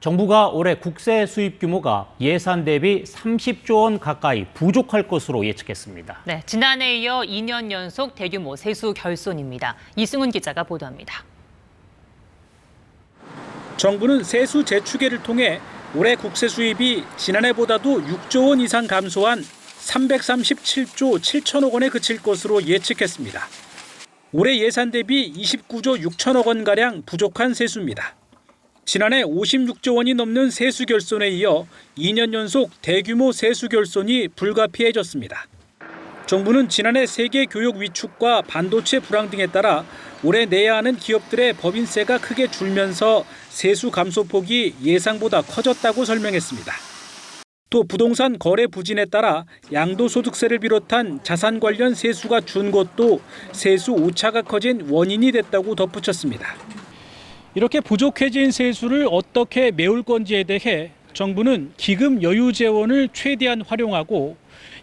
정부가 올해 국세 수입 규모가 예산 대비 30조 원 가까이 부족할 것으로 예측했습니다. 네, 지난해에 이어 2년 연속 대규모 세수 결손입니다. 이승훈 기자가 보도합니다. 정부는 세수 재추계를 통해 올해 국세 수입이 지난해보다도 6조 원 이상 감소한 337조 7천억 원에 그칠 것으로 예측했습니다. 올해 예산 대비 29조 6천억 원가량 부족한 세수입니다. 지난해 56조 원이 넘는 세수 결손에 이어 2년 연속 대규모 세수 결손이 불가피해졌습니다. 정부는 지난해 세계 교육 위축과 반도체 불황 등에 따라 올해 내야 하는 기업들의 법인세가 크게 줄면서 세수 감소폭이 예상보다 커졌다고 설명했습니다. 또 부동산 거래 부진에 따라 양도소득세를 비롯한 자산 관련 세수가 준 것도 세수 오차가 커진 원인이 됐다고 덧붙였습니다. 이렇게 부족해진 세수를 어떻게 메울 건지에 대해 정부는 기금 여유 재원을 최대한 활용하고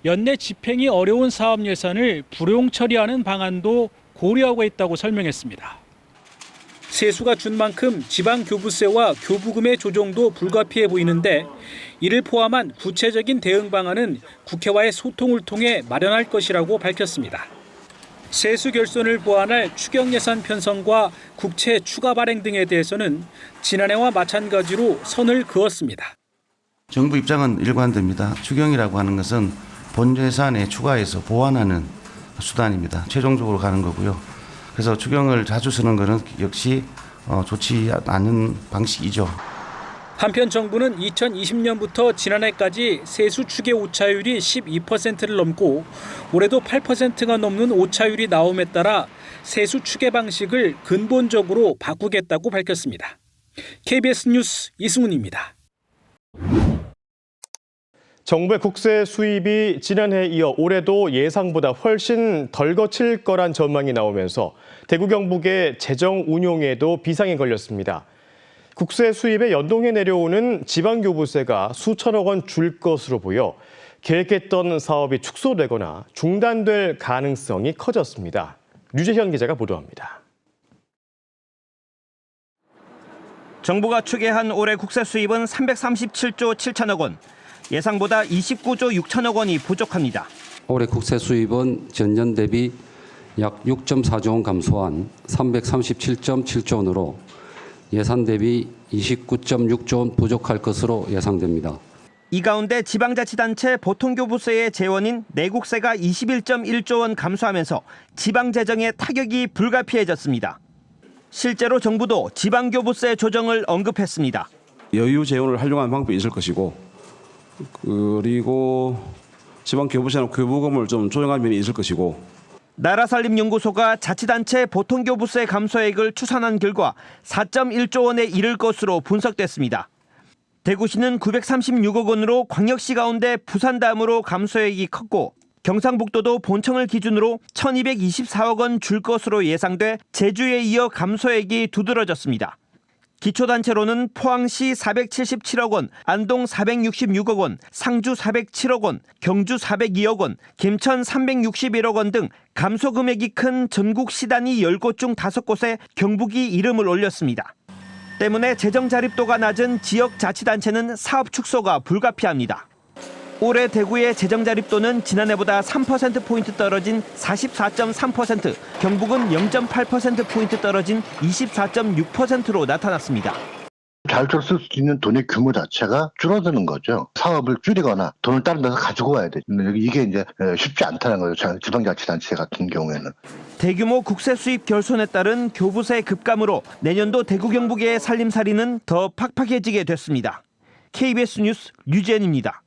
연내 집행이 어려운 사업 예산을 불용 처리하는 방안도 고려하고 있다고 설명했습니다. 세수가 준 만큼 지방교부세와 교부금의 조정도 불가피해 보이는데 이를 포함한 구체적인 대응 방안은 국회와의 소통을 통해 마련할 것이라고 밝혔습니다. 세수 결손을 보완할 추경 예산 편성과 국채 추가 발행 등에 대해서는 지난해와 마찬가지로 선을 그었습니다. 정부 입장은 일관됩니다. 추경이라고 하는 것은 본 예산에 추가해서 보완하는 수단입니다. 최종적으로 가는 거고요. 그래서 추경을 자주 쓰는 것은 역시 좋지 않은 방식이죠. 한편 정부는 2020년부터 지난해까지 세수 추계 오차율이 12%를 넘고 올해도 8%가 넘는 오차율이 나옴에 따라 세수 추계 방식을 근본적으로 바꾸겠다고 밝혔습니다. KBS 뉴스 이승훈입니다. 정부의 국세 수입이 지난해에 이어 올해도 예상보다 훨씬 덜 거칠 거란 전망이 나오면서 대구 경북의 재정 운용에도 비상이 걸렸습니다. 국세 수입에 연동해 내려오는 지방교부세가 수천억 원 줄 것으로 보여 계획했던 사업이 축소되거나 중단될 가능성이 커졌습니다. 류재현 기자가 보도합니다. 정부가 추계한 올해 국세 수입은 337조 7천억 원, 예상보다 29조 6천억 원이 부족합니다. 올해 국세 수입은 전년 대비 약 6.4조 원 감소한 337.7조 원으로 예산 대비 29.6조 원 부족할 것으로 예상됩니다. 이 가운데 지방자치단체 보통교부세의 재원인 내국세가 21.1조 원 감소하면서 지방재정에 타격이 불가피해졌습니다. 실제로 정부도 지방교부세 조정을 언급했습니다. 여유 재원을 활용하는 방법이 있을 것이고 그리고 지방교부세나 교부금을 좀 조정하는 면이 있을 것이고 나라살림연구소가 자치단체 보통교부세 감소액을 추산한 결과 4.1조 원에 이를 것으로 분석됐습니다. 대구시는 936억 원으로 광역시 가운데 부산 다음으로 감소액이 컸고 경상북도도 본청을 기준으로 1,224억 원 줄 것으로 예상돼 제주에 이어 감소액이 두드러졌습니다. 기초단체로는 포항시 477억 원, 안동 466억 원, 상주 407억 원, 경주 402억 원, 김천 361억 원 등 감소 금액이 큰 전국 시단위 10곳 중 5곳에 경북이 이름을 올렸습니다. 때문에 재정 자립도가 낮은 지역 자치단체는 사업 축소가 불가피합니다. 올해 대구의 재정 자립도는 지난해보다 3%포인트 떨어진 44.3%, 경북은 0.8%포인트 떨어진 24.6%로 나타났습니다. 자율적으로 쓸 수 있는 돈의 규모 자체가 줄어드는 거죠. 사업을 줄이거나 돈을 다른 데서 가지고 와야 돼. 이게 이제 쉽지 않다는 거죠. 지방자치단체 같은 경우에는. 대규모 국세 수입 결손에 따른 교부세 급감으로 내년도 대구 경북의 살림살이는 더 팍팍해지게 됐습니다. KBS 뉴스 류지연입니다.